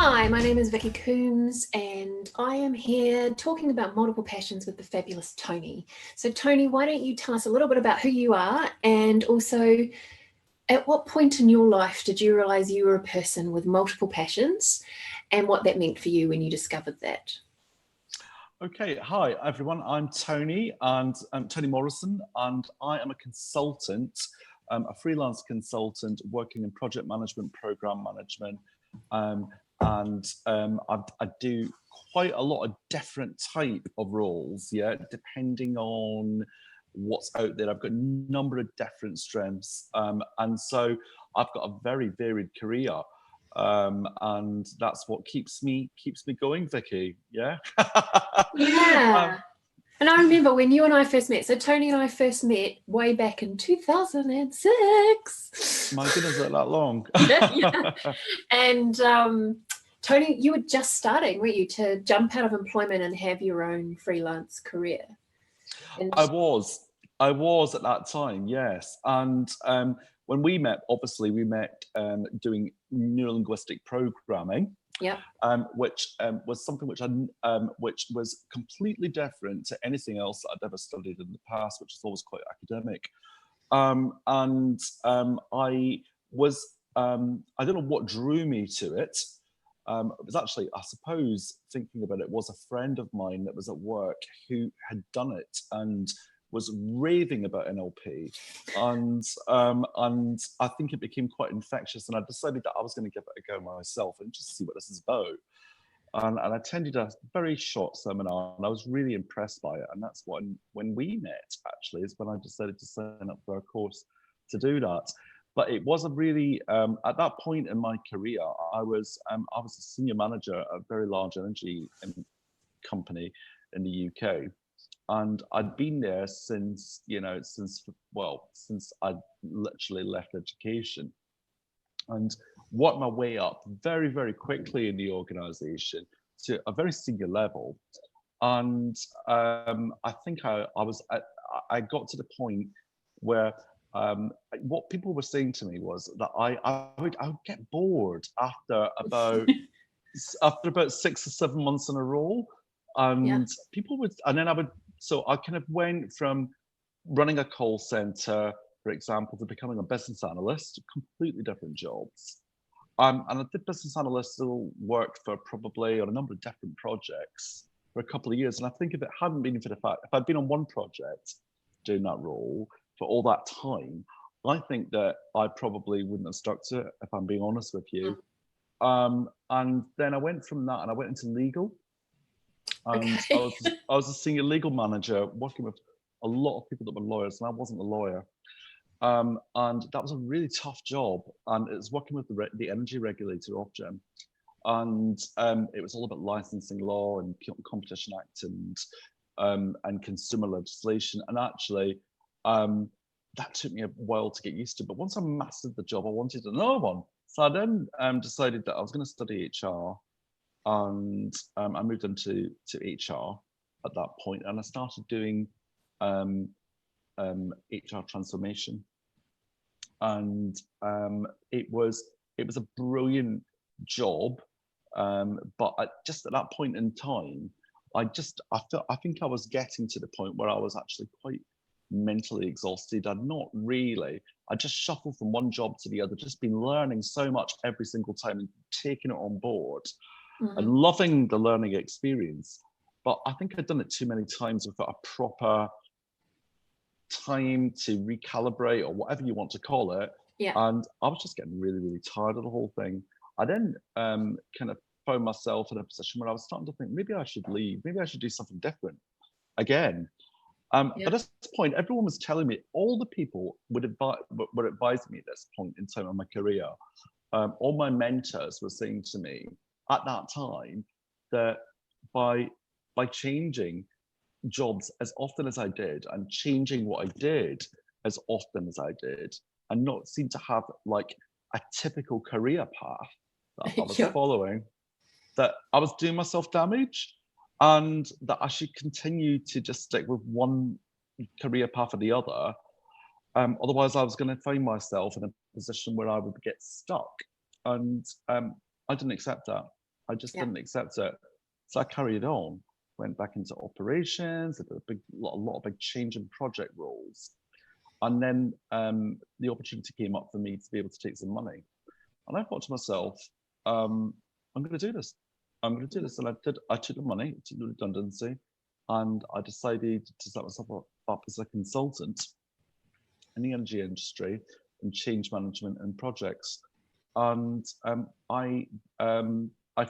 Hi, my name is Vikki Coombes and I am here talking about multiple passions with the fabulous Tony. So Tony, why don't you tell us a little bit about who you are and also at what point in your life did you realise you were a person with multiple passions and what that meant for you when you discovered that? Okay, hi everyone, I'm Tony and I'm Tony Morrison and I am a consultant, a freelance consultant working in project management, program management, I do quite a lot of different type of roles, depending on what's out there. I've got a number of different strengths, and so I've got a very varied career, and that's what keeps me going, Vikki. Yeah. Yeah. And I remember when you and I first met. So Tony and I first met way back in 2006. My goodness, is that long? Yeah. And Tony, you were just starting, weren't you, to jump out of employment and have your own freelance career? And I was at that time, yes. And when we met, obviously we met doing neurolinguistic programming. yeah. Which was something which which was completely different to anything else that I'd ever studied in the past, which is always quite academic. I was I don't know what drew me to it. It was actually, I suppose, thinking about it, was a friend of mine that was at work who had done it and was raving about NLP, and I think it became quite infectious, and I decided that I was going to give it a go myself and just see what this is about. And I attended a very short seminar, and I was really impressed by it. And that's when we met, actually, is when I decided to sign up for a course to do that. But it was a really, at that point in my career, I was a senior manager at a very large energy company in the UK. And I'd been there since I'd literally left education, and worked my way up very, very quickly in the organization to a very senior level. And I think I got to the point where what people were saying to me was that I would get bored after about 6 or 7 months in a row, and people would, and then so I kind of went from running a call center, for example, to becoming a business analyst, completely different jobs. And I did business analyst work for probably on a number of different projects for a couple of years. And I think if it hadn't been for the fact, if I'd been on one project doing that role for all that time, I think that I probably wouldn't have stuck to it, if I'm being honest with you. And then I went from that and I went into legal. And okay. I was a senior legal manager working with a lot of people that were lawyers, and I wasn't a lawyer. And that was a really tough job. And it was working with the energy regulator, Ofgem. And it was all about licensing law and Competition Act and consumer legislation. And actually, that took me a while to get used to. But once I mastered the job, I wanted another one. So I then decided that I was going to study HR. And I moved into HR at that point, and I started doing HR transformation, and it was a brilliant job, but just at that point in time, I think I was getting to the point where I was actually quite mentally exhausted. I just shuffled from one job to the other, just been learning so much every single time and taking it on board. And loving the learning experience. But I think I'd done it too many times without a proper time to recalibrate, or whatever you want to call it. Yeah. And I was just getting really, really tired of the whole thing. I then kind of found myself in a position where I was starting to think, maybe I should leave, maybe I should do something different again. But at this point, everyone was telling me, all the people were advising me at this point in time in my career, all my mentors were saying to me at that time that by changing jobs as often as I did and changing what I did as often as I did, and not seem to have like a typical career path that I was following, that I was doing myself damage, and that I should continue to just stick with one career path or the other. Otherwise, I was going to find myself in a position where I would get stuck, and I didn't accept that. I just didn't accept it. So I carried on, went back into operations, a lot of big change in project roles. And then the opportunity came up for me to be able to take some money. And I thought to myself, I'm going to do this. I'm going to do this. And I did. I took the money, took the redundancy, and I decided to set myself up as a consultant in the energy industry and change management and projects. And I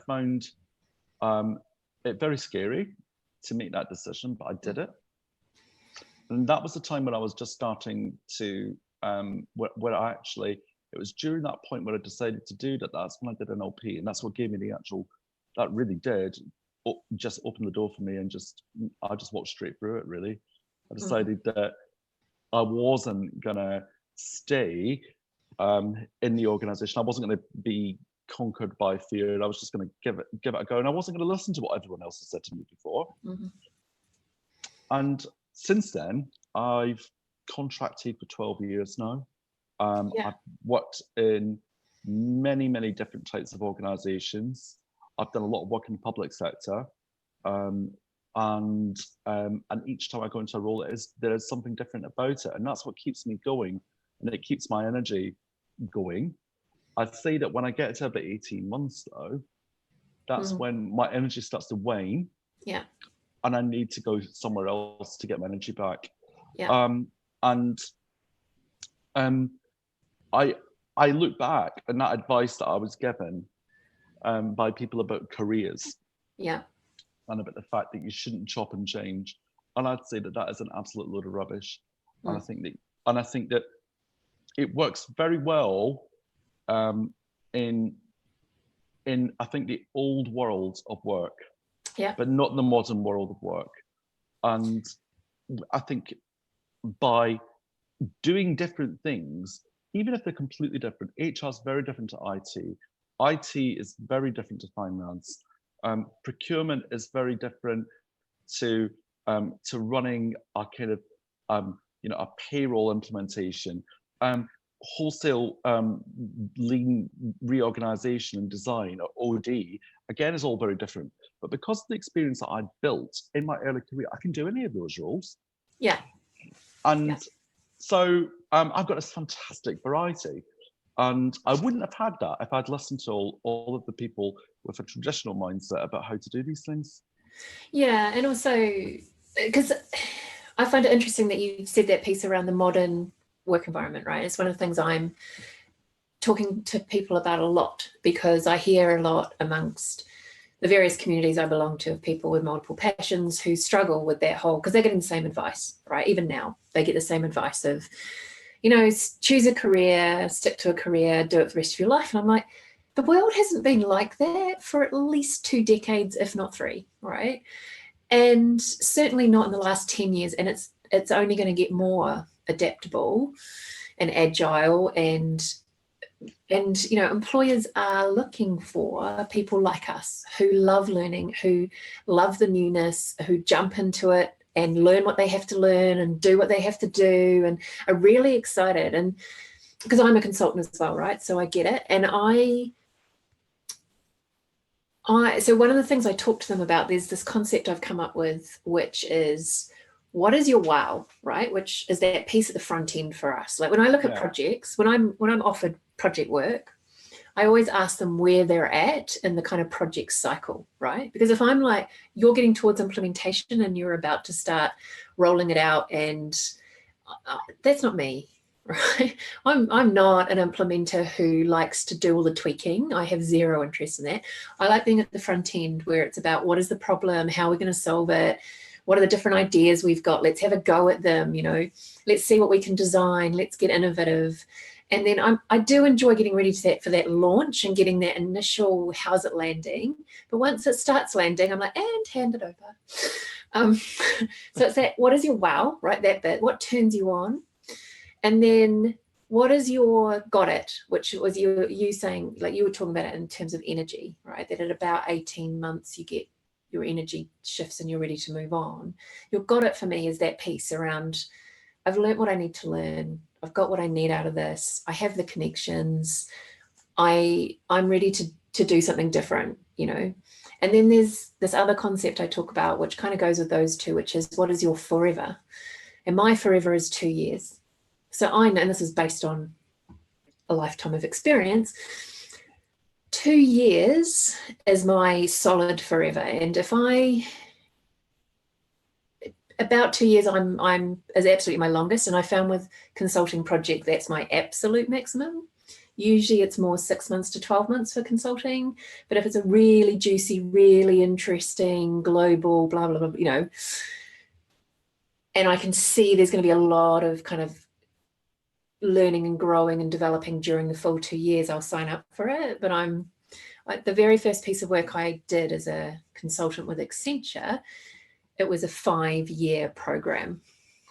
found it very scary to make that decision, but I did it. And that was the time when I was just starting to, where I actually, it was during that point where I decided to do that, that's when I did NLP. And that's what gave me the actual, that really did just open the door for me, and I just walked straight through it, really. I decided that I wasn't gonna stay in the organization. I wasn't gonna be conquered by fear, and I was just gonna give it a go. And I wasn't gonna listen to what everyone else had said to me before. And since then, I've contracted for 12 years now. I've worked in many, many different types of organizations. I've done a lot of work in the public sector. And each time I go into a role, there is something different about it. And that's what keeps me going. And it keeps my energy going. I'd say that when I get to about 18 months though, that's when my energy starts to wane. Yeah. And I need to go somewhere else to get my energy back. Yeah. I look back and that advice that I was given by people about careers. Yeah. And about the fact that you shouldn't chop and change. And I'd say that that is an absolute load of rubbish. And I think that it works very well in I think the old world of work. Yeah. But not the modern world of work. And I think by doing different things, even if they're completely different, HR is very different to IT. IT is very different to finance. Procurement is very different to running a kind of a payroll implementation. Wholesale lean reorganization and design, or OD, again, is all very different. But because of the experience that I built in my early career, I can do any of those roles. Yeah. And so I've got this fantastic variety. And I wouldn't have had that if I'd listened to all of the people with a traditional mindset about how to do these things. Yeah, and also, because I find it interesting that you said that piece around the modern work environment, right? It's one of the things I'm talking to people about a lot, because I hear a lot amongst the various communities I belong to of people with multiple passions who struggle with that whole, because they're getting the same advice, right? Even now, they get the same advice of, choose a career, stick to a career, do it for the rest of your life. And I'm like, the world hasn't been like that for at least 2 decades, if not 3, right? And certainly not in the last 10 years. And it's only going to get more adaptable and agile, and employers are looking for people like us who love learning, who love the newness, who jump into it and learn what they have to learn and do what they have to do, and are really excited. And because I'm a consultant as well, right? So I get it. And so one of the things I talk to them about, there's this concept I've come up with, which is, what is your wow, right? Which is that piece at the front end for us. Like when I look at projects, when I'm offered project work, I always ask them where they're at in the kind of project cycle, right? Because if I'm like, you're getting towards implementation and you're about to start rolling it out, and that's not me, right? I'm not an implementer who likes to do all the tweaking. I have zero interest in that. I like being at the front end, where it's about, what is the problem? How are we going to solve it? What are the different ideas we've got? Let's have a go at them. Let's see what we can design. Let's get innovative. And then I do enjoy getting ready for that launch and getting that initial, how's it landing? But once it starts landing, I'm like, and hand it over. So it's that, what is your wow, right? That bit, what turns you on? And then what is your got it, which was you saying, like you were talking about it in terms of energy, right? That at about 18 months, you get your energy shifts and you're ready to move on. Your got it for me is that piece around, I've learned what I need to learn. I've got what I need out of this. I have the connections. I'm ready to do something different, you know. And then there's this other concept I talk about, which kind of goes with those two, which is what is your forever? And my forever is 2 years. So I know, and this is based on a lifetime of experience, 2 years is my solid forever. And if about 2 years I'm is absolutely my longest, and I found with consulting project that's my absolute maximum. Usually it's more 6 months to 12 months for consulting, but if it's a really juicy, really interesting global blah blah blah, you know, and I can see there's going to be a lot of kind of learning and growing and developing during the full 2 years, I'll sign up for it. But I'm like, the very first piece of work I did as a consultant with Accenture, it was a 5-year program,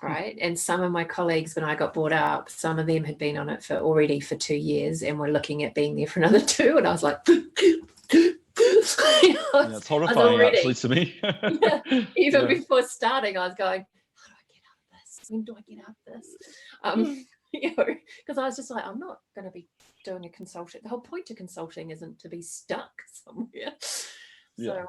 right? And some of my colleagues, when I got brought up, some of them had been on it already for 2 years and were looking at being there for another 2. And I was like, it's horrifying actually to me. Yeah, even before starting, I was going, how do I get out of this? When do I get out of this? You know, because I was just like, I'm not going to be doing a consulting. The whole point of consulting isn't to be stuck somewhere. So,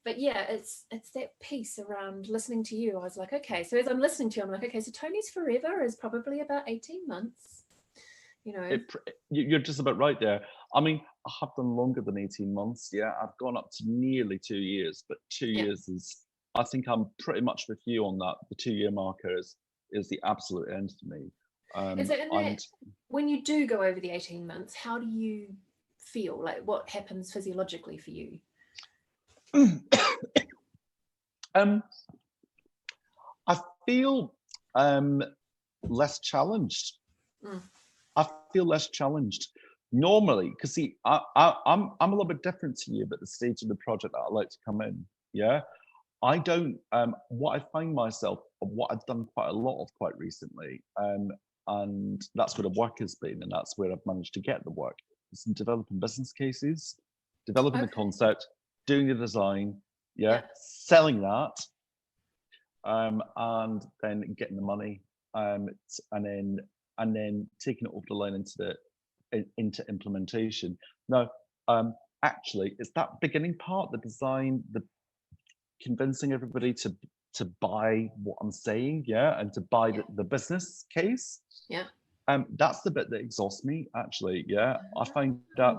but yeah, it's that piece around listening to you. I was like, okay, so as I'm listening to you, I'm like, okay, so Tony's forever is probably about 18 months. You know, you're just about right there. I mean, I have done longer than 18 months. Yeah, I've gone up to nearly 2 years, but 2 years is, I think I'm pretty much with you on that. The 2-year marker is the absolute end for me. Is it in that, when you do go over the 18 months, how do you feel? Like, what happens physiologically for you? I feel less challenged. I feel less challenged normally, because see, I'm a little bit different to you about the stage of the project that I like to come in. Yeah, I don't. What I find myself, what I've done quite a lot of quite recently, and that's where the work has been, and that's where I've managed to get the work. It's in developing business cases, developing the concept, doing the design, selling that, and then getting the money, and then taking it over the line into implementation. Now, actually, it's that beginning part, the design, the convincing everybody to buy what I'm saying, and to buy the business case. That's the bit that exhausts me, actually. I find that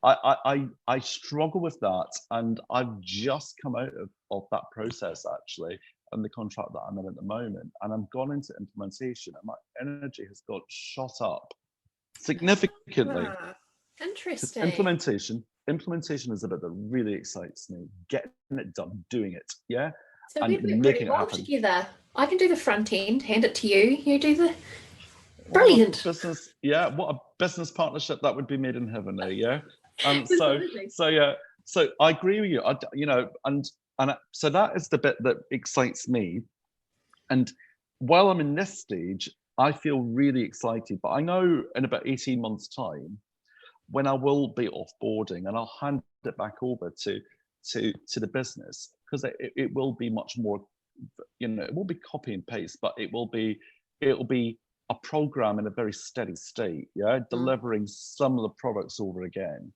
I struggle with that, and I've just come out of that process, actually, and the contract that I'm in at the moment, and I've gone into implementation, and my energy has got shot up significantly. Interesting. Implementation is a bit that really excites me. Getting it done, doing it, So we've been really well together. I can do the front end, hand it to you. You do the brilliant business. What a business partnership that would be made in heaven, so I agree with you. So that is the bit that excites me. And while I'm in this stage, I feel really excited. But I know in about 18 months' time, when I will be offboarding, and I'll hand it back over to the business, because it will be much more, it won't be copy and paste, but it'll be a program in a very steady state, delivering some of the products over again.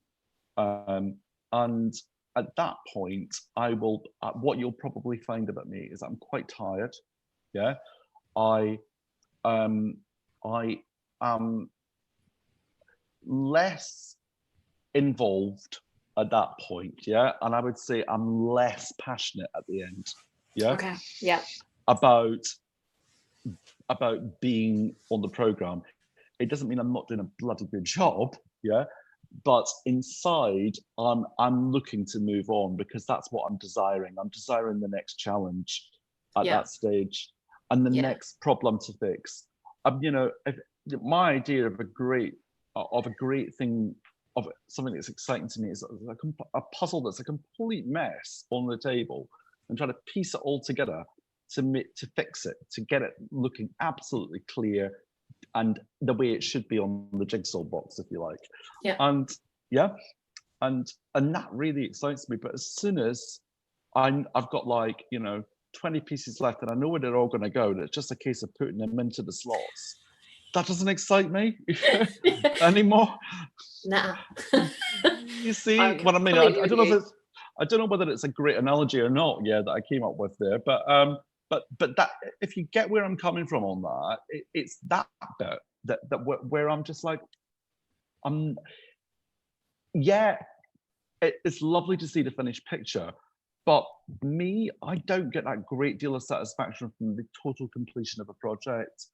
And at that point, I will. What you'll probably find about me is I'm quite tired. I am less involved at that point, and I would say I'm less passionate at the end, about being on the program. It doesn't mean I'm not doing a bloody good job, but inside I'm looking to move on, because that's what I'm desiring. I'm desiring the next challenge at that stage, and the next problem to fix. If my idea of a great thing, of something that's exciting to me, is a puzzle that's a complete mess on the table, and trying to piece it all together to fix it, to get it looking absolutely clear and the way it should be on the jigsaw box, if you like. And that really excites me. But as soon as I've got 20 pieces left, and I know where they're all going to go, and it's just a case of putting them into the slots, that doesn't excite me anymore. Nah. You see I'm what I mean? completely I with don't know you. if it's, I don't know whether it's a great analogy or not, yeah, that I came up with there, but that, if you get where I'm coming from on that, it's that bit where I'm just like, I'm, yeah, it's lovely to see the finished picture, but me, I don't get that great deal of satisfaction from the total completion of a project.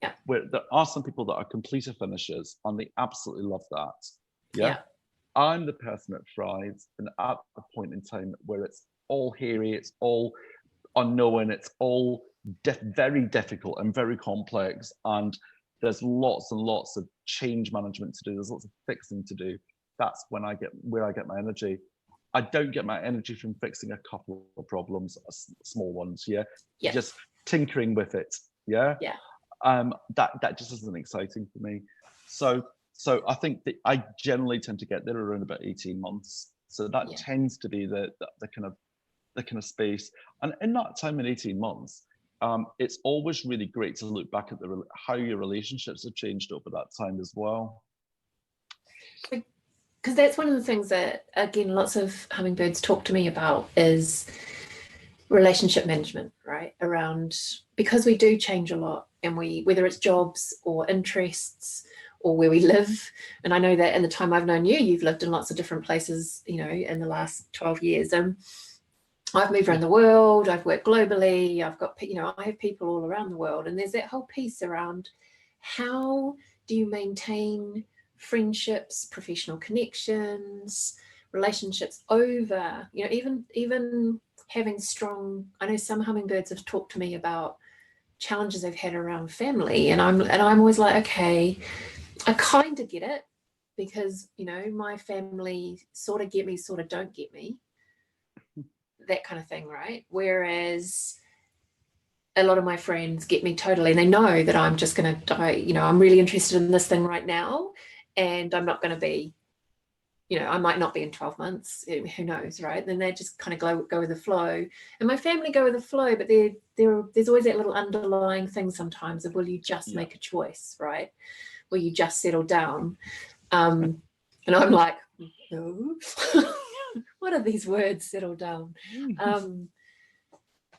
Yeah. Where there are some people that are completer finishers and they absolutely love that. Yeah. Yeah. I'm the person that thrives, and at the point in time where it's all hairy, it's all unknown, it's all very difficult and very complex, and there's lots and lots of change management to do, there's lots of fixing to do. That's when I get my energy. I don't get my energy from fixing a couple of problems, small ones, yeah, Yeah. just tinkering with it, yeah. Yeah. That just isn't exciting for me. So I think that I generally tend to get there around about 18 months. So that Yeah. tends to be the kind of space. And in that time, in 18 months, it's always really great to look back at how your relationships have changed over that time as well. Because that's one of the things that, again, lots of hummingbirds talk to me about is relationship management, right? Around, because we do change a lot, and whether it's jobs or interests or where we live. And I know that in the time I've known you, you've lived in lots of different places, you know, in the last 12 years. I've moved around the world, I've worked globally, I've got, you know, I have people all around the world. And there's that whole piece around how do you maintain friendships, professional connections, relationships over, you know, even having strong, I know some hummingbirds have talked to me about challenges they've had around family, and I'm always like, okay, I kind of get it, because, you know, my family sort of get me, sort of don't get me, that kind of thing, right? Whereas a lot of my friends get me totally, and they know that I'm just going to die, you know, I'm really interested in this thing right now, and I'm not going to be, you know, I might not be in 12 months, who knows, right? Then they just kind of go with the flow. And my family go with the flow, but there's always that little underlying thing sometimes of, will you just make a choice, right? Will you just settle down? And I'm like, no. What are these words, settle down?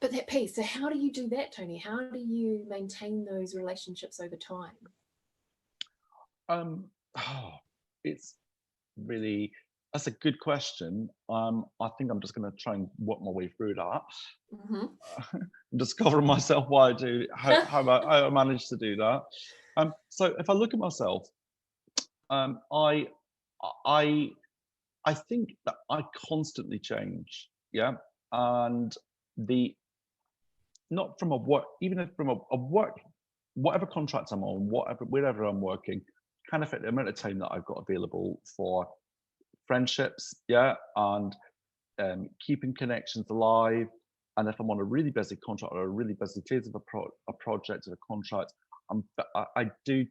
But that piece, so how do you do that, Tony? How do you maintain those relationships over time? It's really, that's a good question. I think I'm just going to try and work my way through that. Discover myself why I do, how I manage to do that. So if I look at myself, I think that I constantly change, yeah, and not from a work, even if from a work, whatever contract I'm on, wherever I'm working, kind of at the amount of time that I've got available for friendships, yeah, and keeping connections alive. And if I'm on a really busy contract or a really busy phase of a project or a contract, I do,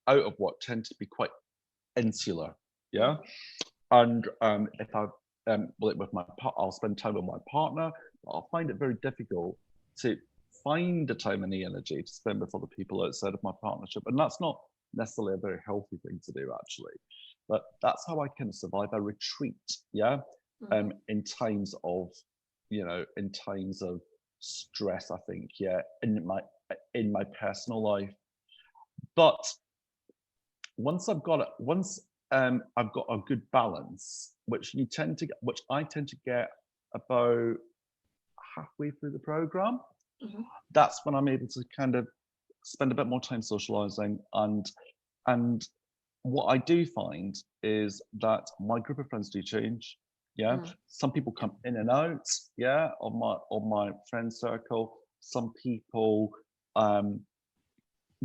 out of work, tend to be quite insular, yeah. And if I with my I'll spend time with my partner, but I'll find it very difficult to find the time and the energy to spend with other people outside of my partnership, and that's not necessarily a very healthy thing to do, actually. But that's how I kind of survive. I retreat, yeah, in times of, you know, in times of stress, I think, yeah, in my personal life. But once I've got a good balance, which I tend to get about halfway through the program, that's when I'm able to kind of spend a bit more time socializing. And what I do find is that my group of friends do change. Yeah, some people come in and out, yeah, of my friend circle. Some people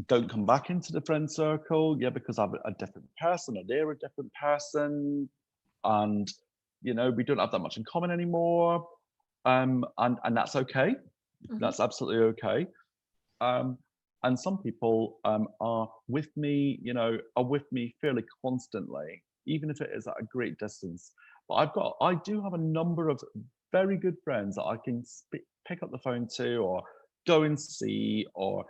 don't come back into the friend circle, yeah, because I'm a different person or they're a different person, and, you know, we don't have that much in common anymore, and that's okay. That's absolutely okay. And some people are with me, you know, fairly constantly, even if it is at a great distance. But I do have a number of very good friends that I can pick up the phone to, or go and see, or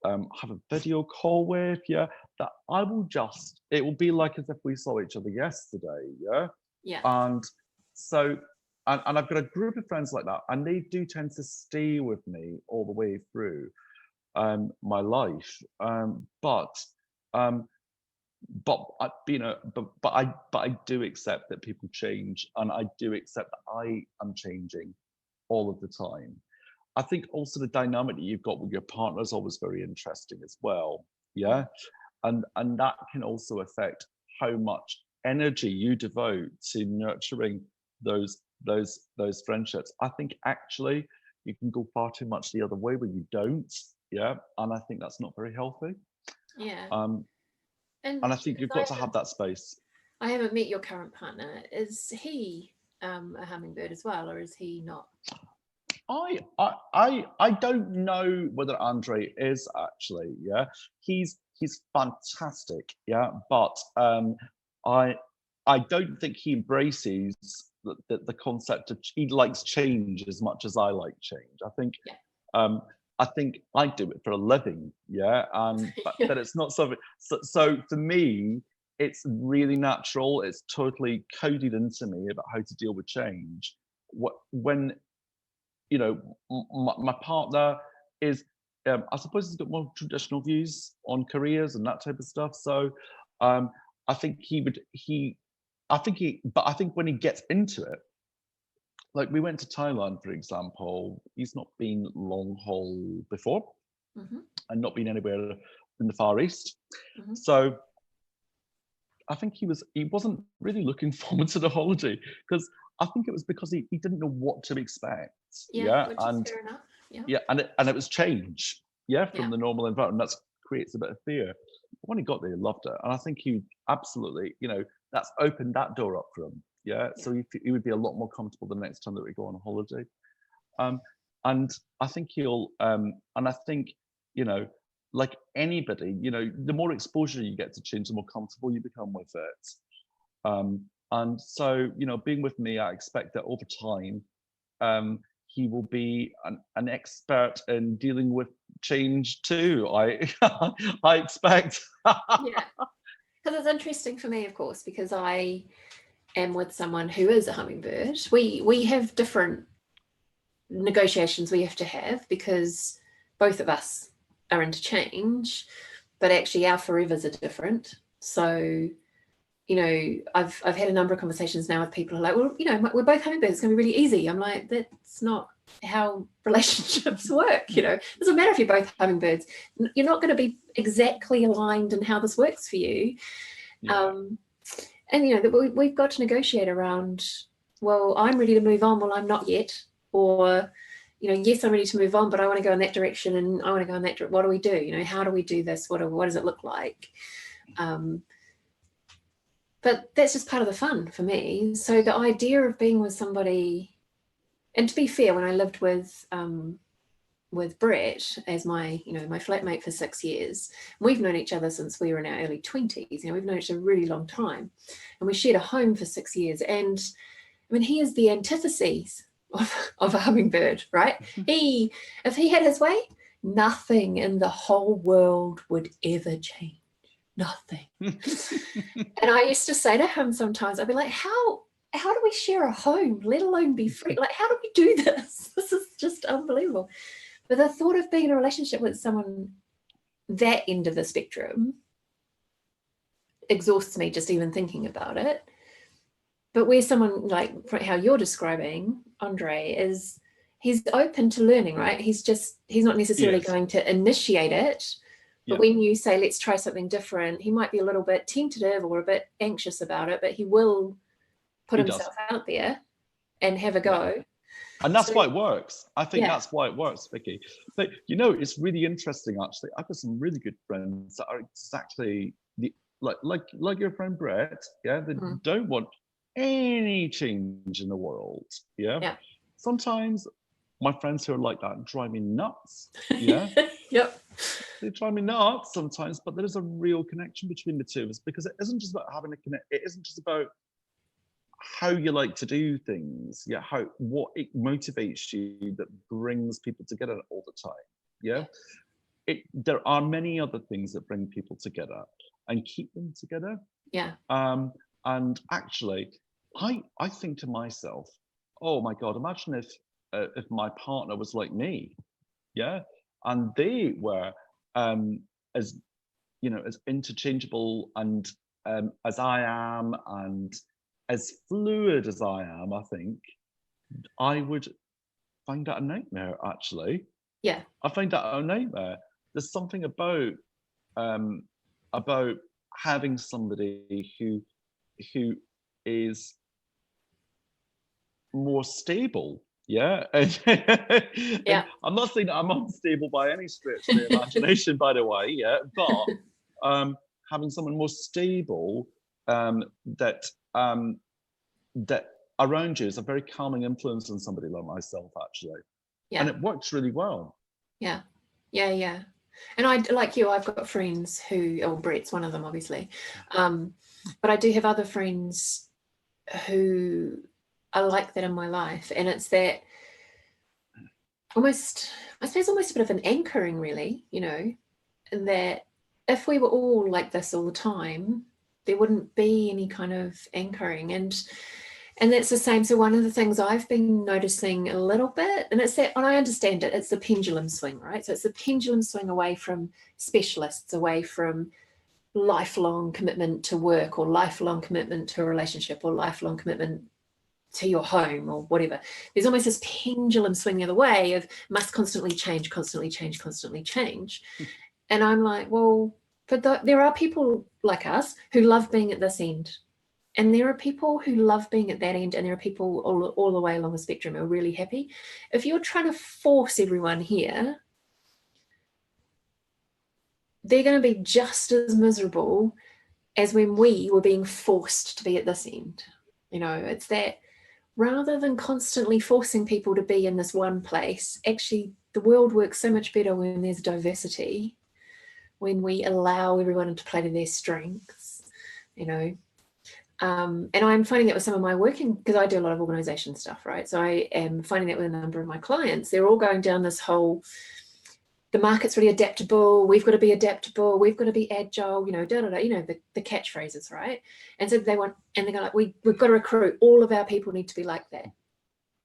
have a video call with, yeah, that I will just, it will be like as if we saw each other yesterday, yeah? Yeah. And so, and I've got a group of friends like that, and they do tend to stay with me all the way through my life. But I do accept that people change, and I do accept that I am changing all of the time. I think also the dynamic that you've got with your partner is always very interesting as well. Yeah. And that can also affect how much energy you devote to nurturing those friendships. I think actually you can go far too much the other way when you don't. Yeah. And I think that's not very healthy. Yeah. And I think you've got to have that space. I haven't met your current partner. Is he a hummingbird as well, or is he not? I don't know whether Andre is actually, yeah. He's fantastic, yeah, but I don't think he embraces the concept of, he likes change as much as I like change. I think I do it for a living, yeah, and but it's not something. So for me, it's really natural. It's totally coded into me about how to deal with change. When you know, my partner is, I suppose he's got more traditional views on careers and that type of stuff. So I think but I think when he gets into it, like we went to Thailand, for example, he's not been long haul before and not been anywhere in the Far East. So I think he wasn't really looking forward to the holiday, because I think it was because he didn't know what to expect. Yeah, which is fair enough. Yeah, and it was change, from the normal environment. That creates a bit of fear. But when he got there, he loved it, and I think he absolutely, that's opened that door up for him. Yeah, so he would be a lot more comfortable the next time that we go on a holiday. And I think he'll, and I think, like anybody, the more exposure you get to change, the more comfortable you become with it. And so, being with me, I expect that over time, he will be an expert in dealing with change too. I expect. Yeah, because it's interesting for me, of course, because I am with someone who is a hummingbird. We have different negotiations we have to have, because both of us are into change, but actually our forevers are different. So I've had a number of conversations now with people who are like, well, we're both hummingbirds, it's going to be really easy. I'm like, that's not how relationships work. It doesn't matter if you're both hummingbirds, you're not going to be exactly aligned in how this works for you. And we've got to negotiate around, well, I'm ready to move on, well, I'm not yet, or yes, I'm ready to move on, but I want to go in that direction, and I want to go in that direction. What do we do? How do we do this? What does it look like? But that's just part of the fun for me. So the idea of being with somebody, and to be fair, when I lived with Brett as my flatmate for 6 years, we've known each other since we were in our early 20s. We've known each other a really long time, and we shared a home for 6 years. And I mean, he is the antithesis of a hummingbird, right? If he had his way, nothing in the whole world would ever change. Nothing. And I used to say to him sometimes, I'd be like, how do we share a home, let alone be free? Like, how do we do this? This is just unbelievable. But the thought of being in a relationship with someone that end of the spectrum exhausts me just even thinking about it. But where someone like how you're describing, Andre, is he's open to learning, right? He's not necessarily going to initiate it. But when you say, let's try something different, he might be a little bit tentative or a bit anxious about it, but he will put himself out there and have a go. And that's why it works. I think that's why it works, Vikki. But it's really interesting, actually. I've got some really good friends that are exactly like your friend Brett. Yeah, they don't want any change in the world. Yeah. Sometimes my friends who are like that drive me nuts. Yeah. They drive me nuts sometimes, but there is a real connection between the two of us, because it isn't just about having a connect. It isn't just about how you like to do things. What it motivates you that brings people together all the time. there are many other things that bring people together and keep them together. Yeah. And actually, I think to myself, oh my God, imagine if my partner was like me, yeah, and they were as as interchangeable and as I am and as fluid as I am. I think I would find that a nightmare. Actually, Yeah. I find that a nightmare. There's something um, about having somebody who is more stable. Yeah. And, Yeah. I'm not saying that I'm unstable by any stretch of the imagination, by the way. Yeah. But having someone more stable that that around you is a very calming influence on somebody like myself, actually. Yeah. And it works really well. Yeah. Yeah. Yeah. And I, like you, I've got friends who, Brett's one of them, obviously. But I do have other friends who are like that in my life. And it's that almost, I suppose, almost a bit of an anchoring, really, and that if we were all like this all the time, there wouldn't be any kind of anchoring. And that's the same. So one of the things I've been noticing a little bit, and it's that, and I understand it, it's the pendulum swing, right? So it's the pendulum swing away from specialists, away from lifelong commitment to work, or lifelong commitment to a relationship, or lifelong commitment to your home, or whatever. There's almost this pendulum swing the other way of must constantly change, constantly change, constantly change. And I'm like, well, but there are people like us who love being at this end. And there are people who love being at that end, and there are people all the way along the spectrum who are really happy. If you're trying to force everyone here, they're going to be just as miserable as when we were being forced to be at this end. It's that rather than constantly forcing people to be in this one place, actually the world works so much better when there's diversity, when we allow everyone to play to their strengths, and I'm finding that with some of my working, because I do a lot of organization stuff, right? So I am finding that with a number of my clients, they're all going down this whole, the market's really adaptable, we've got to be adaptable, we've got to be agile, the catchphrases, right? And so they want, and they're going like, we've got to recruit, all of our people need to be like that.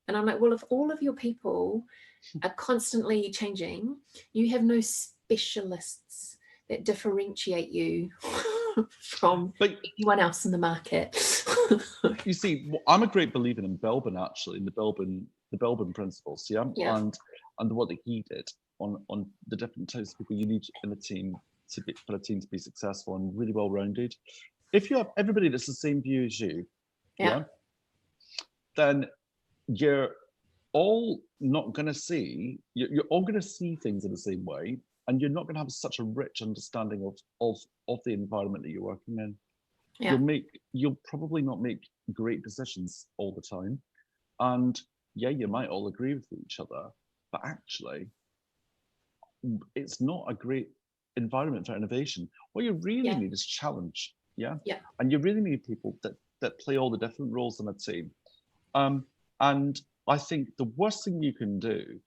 And I'm like, well, if all of your people are constantly changing, you have no specialists that differentiate you from anyone else in the market. You see, I'm a great believer in Belbin, actually, in the Belbin principles. Yeah? And what he did on the different types of people you need in a team for a team to be successful and really well rounded. If you have everybody that's the same view as you, yeah, then you're all not going to see. You're all going to see things in the same way. And you're not going to have such a rich understanding of the environment that you're working in. Yeah. You'll probably not make great decisions all the time. And yeah, you might all agree with each other, but actually, it's not a great environment for innovation. What you really need is challenge. Yeah. And you really need people that play all the different roles in a team. And I think the worst thing you can do,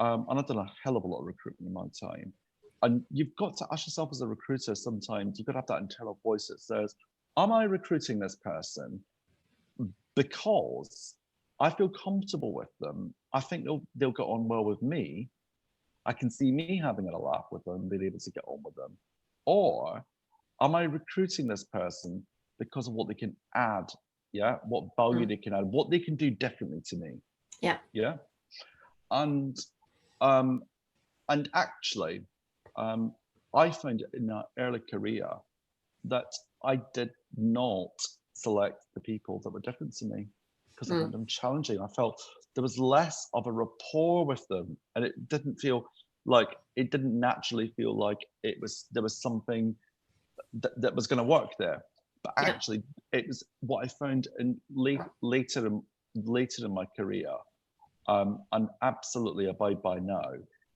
and I've done a hell of a lot of recruitment in my time, and you've got to ask yourself as a recruiter, sometimes you've got to have that internal voice that says, am I recruiting this person because I feel comfortable with them? I think they'll get on well with me. I can see me having a laugh with them, being able to get on with them. Or am I recruiting this person because of what they can add? Yeah, what value they can add, what they can do differently to me. Yeah. And actually, I found in that early career that I did not select the people that were different to me because I found them challenging. I felt there was less of a rapport with them, and it didn't naturally feel like there was something that was going to work there. But actually, it was what I found in later in my career, and absolutely abide by now,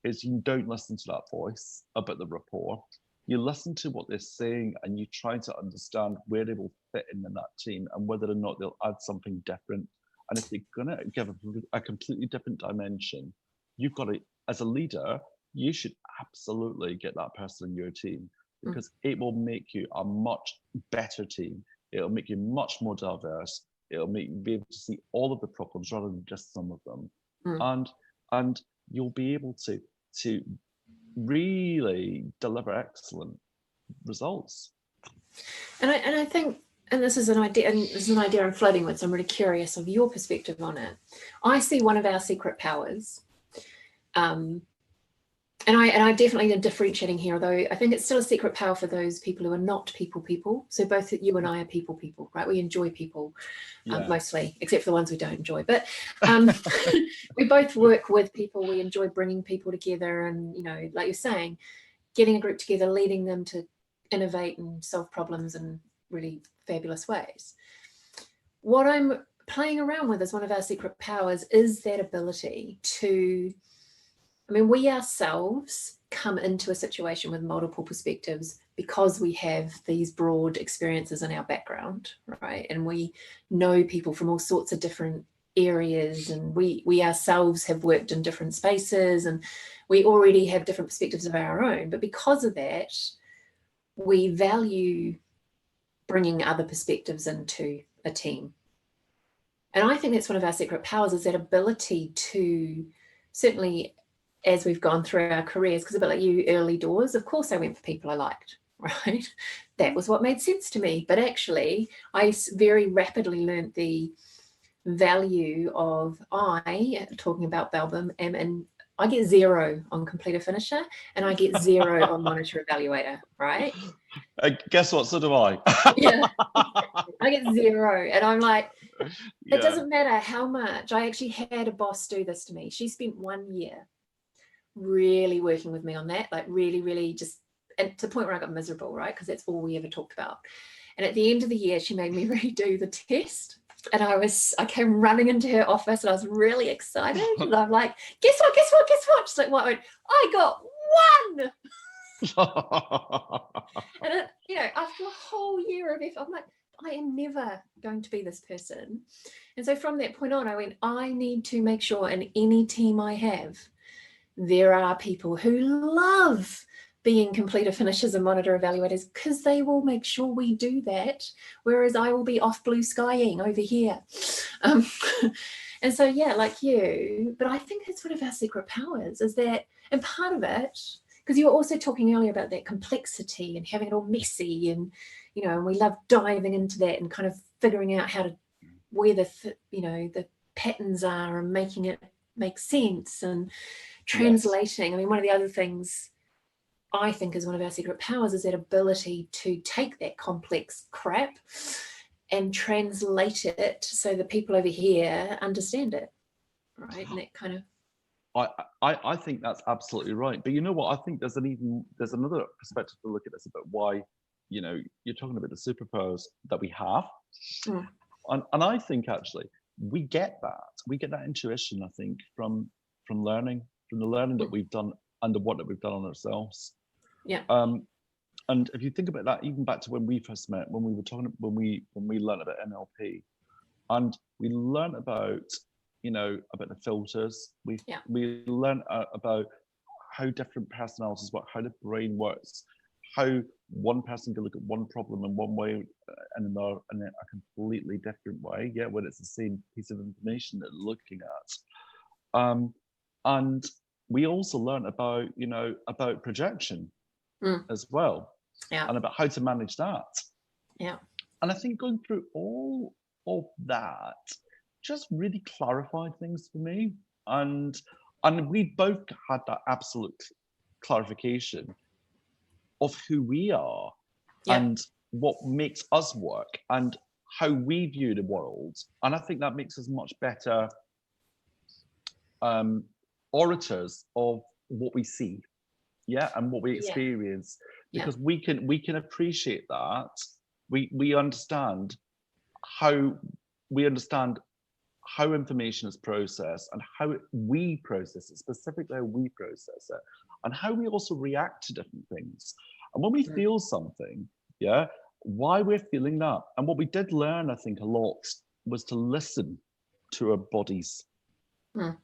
is you don't listen to that voice about the rapport. You listen to what they're saying and you try to understand where they will fit in that team and whether or not they'll add something different. And if they're going to give a completely different dimension, you've got to, as a leader, you should absolutely get that person in your team, because it will make you a much better team. It'll make you much more diverse. It'll make you be able to see all of the problems rather than just some of them. And you'll be able to really deliver excellent results. And I think, and this is an idea I'm floating with, so I'm really curious of your perspective on it. I see one of our secret powers, and I definitely am differentiating here, although I think it's still a secret power for those people who are not people. So both you and I are people, right? We enjoy people, mostly, except for the ones we don't enjoy. But we both work with people. We enjoy bringing people together, and, you know, like you're saying, getting a group together, leading them to innovate and solve problems in really fabulous ways. What I'm playing around with as one of our secret powers is that ability to, I mean, we ourselves come into a situation with multiple perspectives because we have these broad experiences in our background, right? And we know people from all sorts of different areas, and we ourselves have worked in different spaces, and we already have different perspectives of our own. But because of that, we value bringing other perspectives into a team. And I think that's one of our secret powers, is that ability to, certainly as we've gone through our careers, because a bit like you, early doors, of course I went for people I liked, right? That was what made sense to me. But actually, I very rapidly learned the value of, talking about Balbum, and I get 0 on completer finisher, and I get 0 on monitor evaluator, right? Guess what? So do I. Yeah, I get 0, and I'm like, it doesn't matter how much. I actually had a boss do this to me. She spent 1 year really working with me on that, like really just, and to the point where I got miserable, right? Because that's all we ever talked about. And at the end of the year, she made me redo the test. And I came running into her office, and I was really excited. And I'm like, guess what? She's like, what? I got 1. And it, you know, after a whole year of effort, I'm like, I am never going to be this person. And so from that point on, I went, I need to make sure in any team I have, there are people who love being completer finishers and monitor evaluators, because they will make sure we do that, whereas I will be off blue skying over here. And so, yeah, like you, but I think it's one of our secret powers, is that, and part of it, because you were also talking earlier about that complexity and having it all messy, and, you know, and we love diving into that and kind of figuring out how to, where the, you know, the patterns are, and making it make sense and translating. Yes. I mean, one of the other things I think is one of our secret powers is that ability to take that complex crap and translate it so the people over here understand it, right? And that kind of, I think that's absolutely right. But you know what? I think there's another perspective to look at this about why, you know, you're talking about the superpowers that we have. And I think actually we get that intuition, I think, from the learning that we've done and the work that we've done on ourselves. Yeah. And if you think about that, even back to when we first met, when we learned about NLP, and we learned about, you know, about the filters. We learned about how different personalities work, how the brain works, how one person can look at one problem in one way and another in a completely different way. Yeah, when it's the same piece of information that they're looking at. And we also learned about, you know, about projection as well, and about how to manage that. Yeah. And I think going through all of that just really clarified things for me, and we both had that absolute clarification of who we are and what makes us work and how we view the world. And I think that makes us much better orators of what we see, and what we experience, because we can appreciate that. We understand how information is processed, and how we process it, specifically how we process it, and how we also react to different things. And when we feel something, why we're feeling that. And what we did learn, I think, a lot was to listen to our bodies. And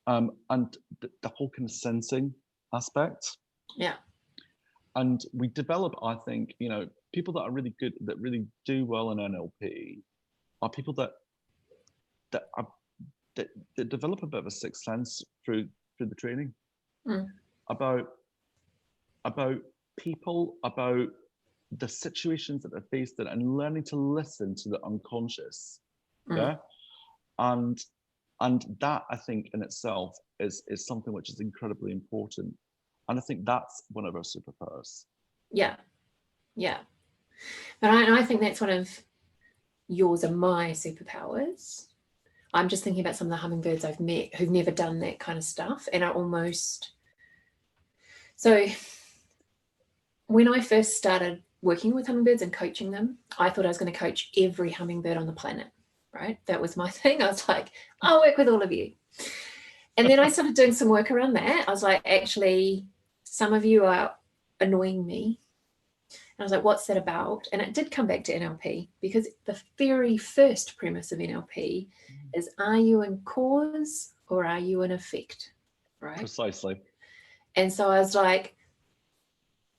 the whole kind of sensing aspect. Yeah. And we develop, I think, people that are really good, that really do well in NLP, are people that develop a bit of a sixth sense through the training about people, about the situations that they're faced in, and learning to listen to the unconscious. Yeah. And that, I think, in itself is something which is incredibly important. And I think that's one of our superpowers. Yeah. Yeah. But I think that's one of yours and my superpowers. I'm just thinking about some of the hummingbirds I've met who've never done that kind of stuff. And are almost, so when I first started working with hummingbirds and coaching them, I thought I was going to coach every hummingbird on the planet, right? That was my thing. I was like, I'll work with all of you. And then I started doing some work around that. I was like, actually, some of you are annoying me. And I was like, what's that about? And it did come back to NLP, because the very first premise of NLP is, are you in cause or are you in effect? Right? Precisely. And so I was like,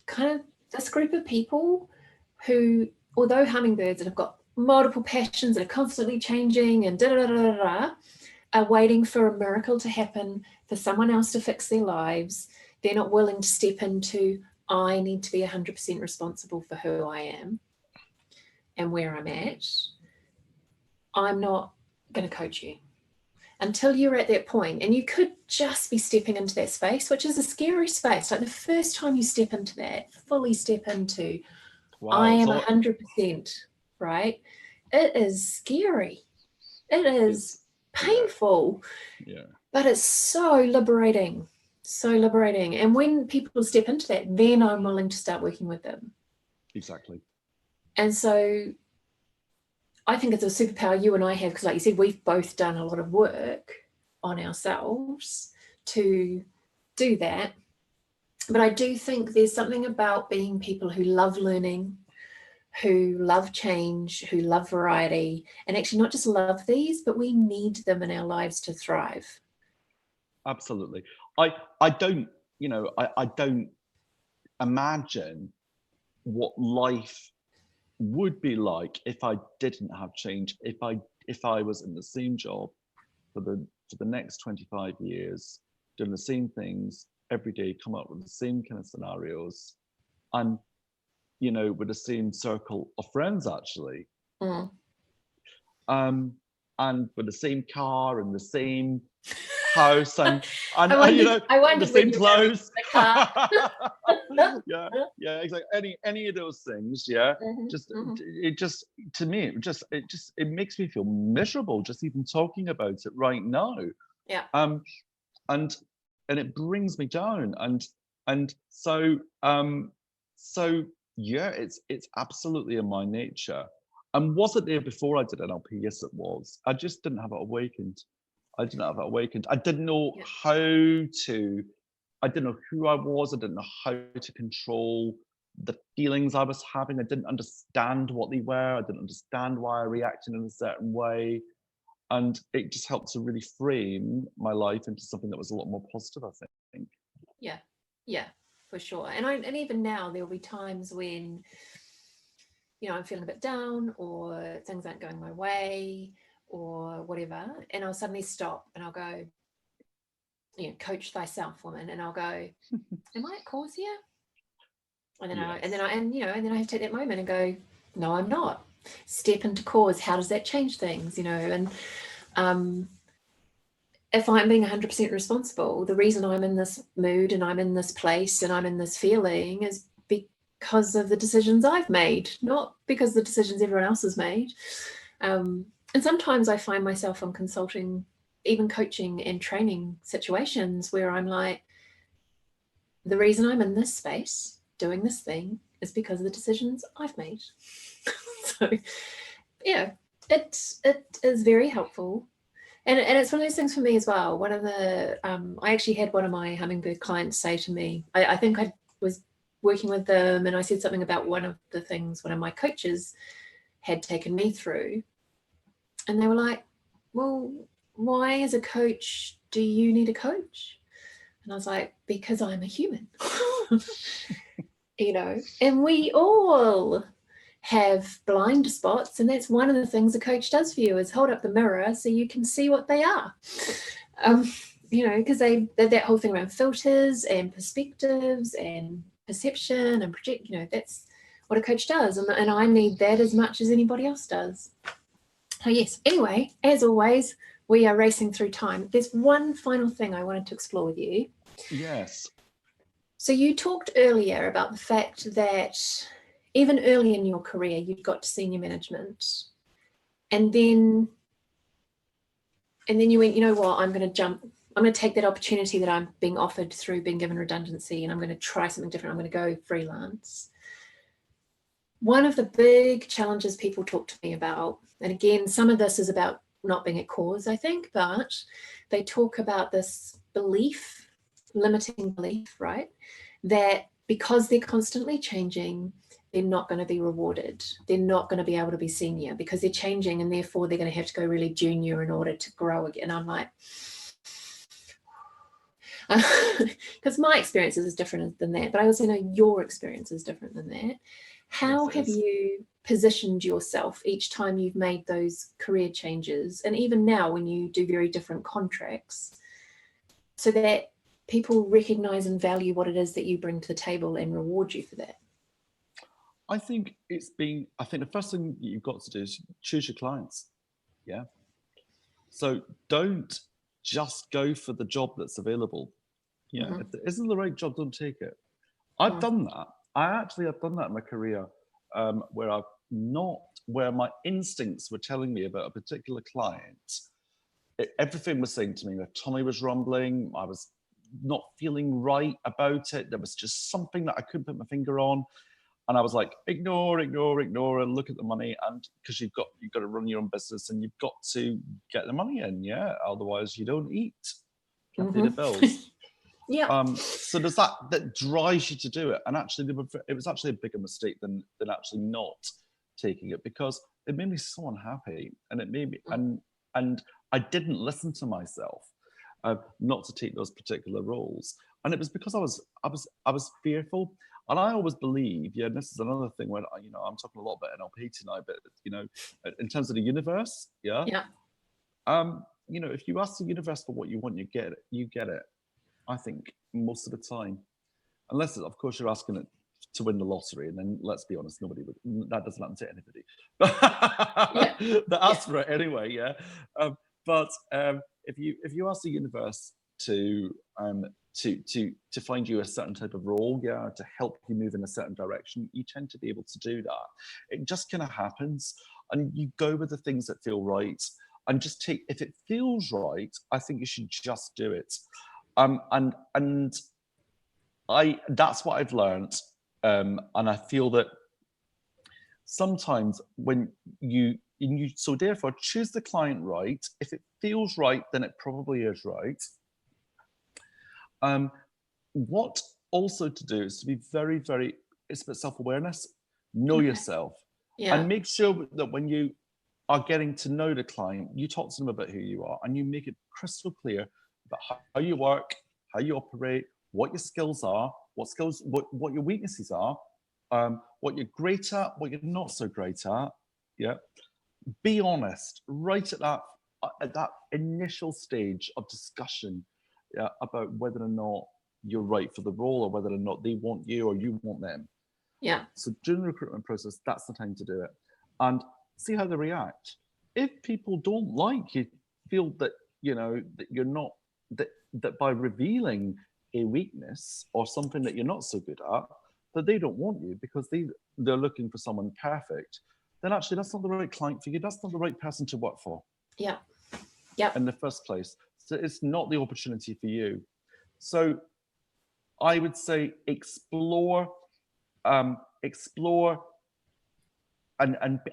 kind of this group of people who, although hummingbirds that have got multiple passions that are constantly changing and are waiting for a miracle to happen, for someone else to fix their lives. They're not willing to step into, I need to be 100% responsible for who I am and where I'm at. I'm not going to coach you until you're at that point. And you could just be stepping into that space, which is a scary space. Like the first time you step into that, fully step into, wow, I am 100%, right? It is scary. It is painful. Yeah. But it's so liberating. So liberating. And when people step into that, then I'm willing to start working with them. Exactly. And so I think it's a superpower you and I have, because like you said, we've both done a lot of work on ourselves to do that. But I do think there's something about being people who love learning, who love change, who love variety, and actually not just love these, but we need them in our lives to thrive. Absolutely. I don't imagine what life would be like if I didn't have change, if I was in the same job for the next 25 years, doing the same things every day, come up with the same kind of scenarios, and with the same circle of friends, actually. And with the same car and the same house and I wondered the same clothes. The yeah, exactly. Any of those things, it just, to me, it makes me feel miserable just even talking about it right now. Yeah. And it brings me down, and so yeah, it's absolutely in my nature. And was it there before I did NLP? Yes, it was. I just didn't have it awakened. I didn't know how to, I didn't know who I was. I didn't know how to control the feelings I was having. I didn't understand what they were. I didn't understand why I reacted in a certain way. And it just helped to really frame my life into something that was a lot more positive, I think. Yeah, for sure. And even now, there'll be times when, I'm feeling a bit down, or things aren't going my way, or whatever, and I'll suddenly stop and I'll go, coach thyself, woman, and I'll go, am I at cause here? And then I have to take that moment and go, no, I'm not. Step into cause. How does that change things? And if I'm being 100% responsible, the reason I'm in this mood and I'm in this place and I'm in this feeling is because of the decisions I've made, not because of the decisions everyone else has made. And sometimes I find myself on consulting, even coaching and training situations where I'm like, the reason I'm in this space doing this thing is because of the decisions I've made. So yeah, it is very helpful. And it's one of those things for me as well. One of the, I actually had one of my hummingbird clients say to me, I think I was working with them and I said something about one of the things one of my coaches had taken me through. And they were like, well, why as a coach do you need a coach? And I was like, because I'm a human. And we all have blind spots, and that's one of the things a coach does for you, is hold up the mirror so you can see what they are. Because they that whole thing around filters and perspectives and perception and project, that's what a coach does, and I need that as much as anybody else does. So yes, anyway, as always, we are racing through time. There's one final thing I wanted to explore with you. Yes. So you talked earlier about the fact that even early in your career, you'd got to senior management, and then you went, you know what, I'm going to take that opportunity that I'm being offered through being given redundancy, and I'm going to try something different. I'm going to go freelance. One of the big challenges people talk to me about, and again, some of this is about not being at cause, I think, but they talk about this limiting belief, right? That because they're constantly changing, they're not going to be rewarded. They're not going to be able to be senior because they're changing, and therefore they're going to have to go really junior in order to grow again. I'm like, because my experience is different than that, but I also know your experience is different than that. How have you positioned yourself each time you've made those career changes, and even now when you do very different contracts, so that people recognize and value what it is that you bring to the table and reward you for that? I think the first thing you've got to do is choose your clients. Yeah. So don't just go for the job that's available. Yeah. Mm-hmm. If it isn't the right job, don't take it. I've done that. I've done that in my career, where my instincts were telling me about a particular client. Everything was saying to me, my tummy was rumbling, I was not feeling right about it. There was just something that I couldn't put my finger on. And I was like, ignore, and look at the money. And because you've got to run your own business, and you've got to get the money in. Yeah. Otherwise you don't eat. Can't pay the bills. Yeah. So there's that drives you to do it. And actually, it was actually a bigger mistake than actually not taking it, because it made me so unhappy, and it made me and I didn't listen to myself not to take those particular roles. And it was because I was fearful. And I always believe, and this is another thing when I'm talking a lot about NLP tonight, but in terms of the universe, if you ask the universe for what you want, you get it. I think most of the time, unless of course you're asking it to win the lottery, and then let's be honest, that doesn't happen to anybody. That asks for it anyway, but if you ask the universe to find you a certain type of role, to help you move in a certain direction, you tend to be able to do that. It just kind of happens, and you go with the things that feel right, and just if it feels right, I think you should just do it. And that's what I've learned, and I feel that sometimes when so therefore choose the client right. If it feels right, then it probably is right. What also to do is to be very, very, it's about self-awareness. Know yourself, and make sure that when you are getting to know the client, you talk to them about who you are, and you make it crystal clear about how you work, how you operate, what your skills are, what your weaknesses are, what you're great at, what you're not so great at. Yeah. Be honest right at that initial stage of discussion about whether or not you're right for the role, or whether or not they want you or you want them. Yeah. So during the recruitment process, that's the time to do it, and see how they react. If people don't like you, feel that that you're not that by revealing a weakness or something that you're not so good at, that they don't want you because they're looking for someone perfect, then actually that's not the right client for you. That's not the right person to work for. Yeah. In the first place. So it's not the opportunity for you. So I would say explore, and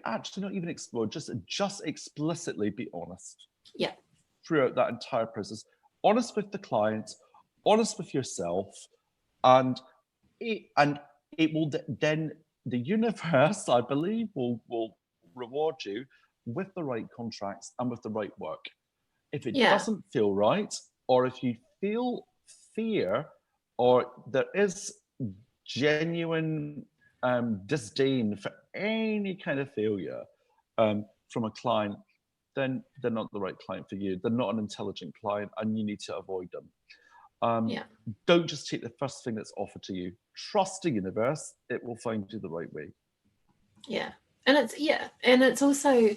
actually not even explore, just explicitly be honest. Yeah. Throughout that entire process, honest with the client, honest with yourself, and it will then, the universe, I believe, will reward you with the right contracts and with the right work. If it doesn't feel right, or if you feel fear or there is genuine disdain for any kind of failure from a client, then they're not the right client for you. They're not an intelligent client, and you need to avoid them. Don't just take the first thing that's offered to you. Trust the universe; it will find you the right way. Yeah, and it's also,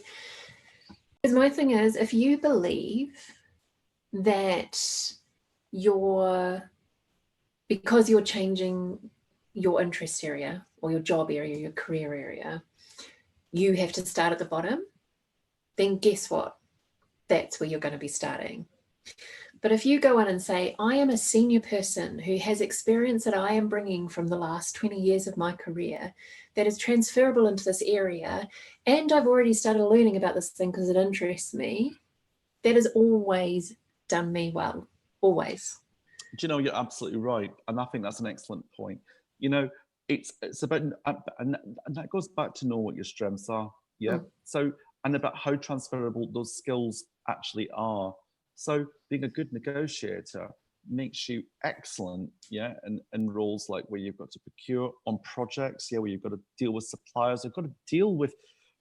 because my thing is, if you believe that because you're changing your interest area or your job area, your career area, you have to start at the bottom, then guess what? That's where you're going to be starting. But if you go in and say, I am a senior person who has experience that I am bringing from the last 20 years of my career that is transferable into this area, and I've already started learning about this thing because it interests me, that has always done me well, always. Do you know, you're absolutely right. And I think that's an excellent point. You know, it's about, and that goes back to know what your strengths are. Yeah. So, and about how transferable those skills actually are. So being a good negotiator makes you excellent, yeah, in roles like where you've got to procure on projects, yeah, where you've got to deal with suppliers, you've got to deal with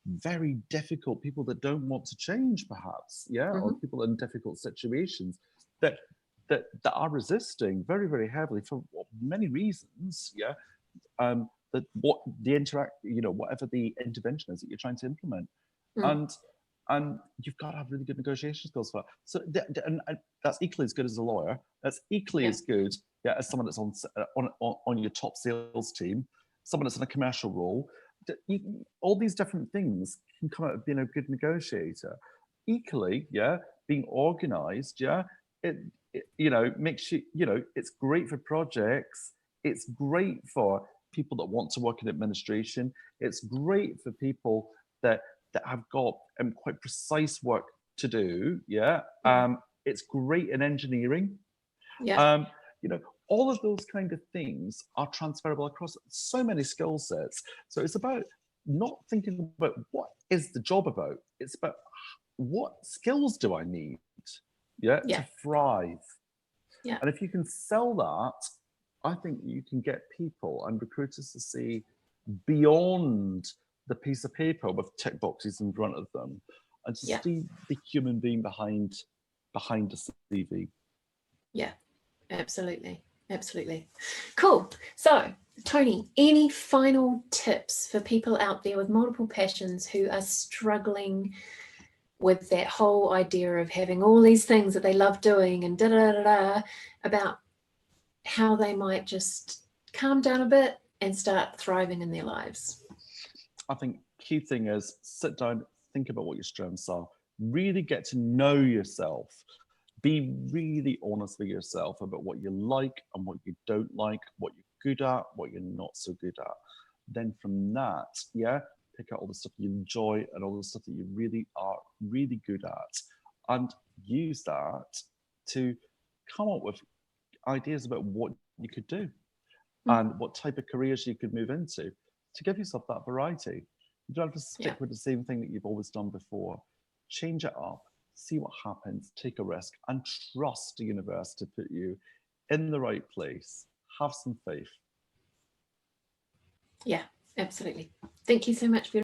very difficult people that don't want to change, perhaps, yeah, or people in difficult situations that are resisting very, very heavily for many reasons, yeah. That what the whatever the intervention is that you're trying to implement, and you've got to have really good negotiation skills for that. So and that's equally as good as a lawyer. That's equally as good, yeah, as someone that's on your top sales team, someone that's in a commercial role. All these different things can come out of being a good negotiator. Equally, yeah, being organized, yeah, it makes you, it's great for projects. It's great for people that want to work in administration. It's great for people that have got quite precise work to do. Yeah. It's great in engineering. Yeah. All of those kind of things are transferable across so many skill sets. So it's about not thinking about what is the job about. It's about what skills do I need, to thrive. Yeah. And if you can sell that, I think you can get people and recruiters to see beyond the piece of paper with tick boxes in front of them, and to see the human being behind the CV. Yeah, absolutely. Absolutely. Cool. So, Tony, any final tips for people out there with multiple passions who are struggling with that whole idea of having all these things that they love doing and about how they might just calm down a bit and start thriving in their lives? I think key thing is sit down, think about what your strengths are, really get to know yourself. Be really honest with yourself about what you like and what you don't like, what you're good at, what you're not so good at. Then from that, pick out all the stuff you enjoy and all the stuff that you really are really good at, and use that to come up with ideas about what you could do and what type of careers you could move into to give yourself that variety. You don't have to stick with the same thing that you've always done before. Change it up, see what happens, take a risk, and trust the universe to put you in the right place. Have some faith. Yeah, absolutely. Thank you so much for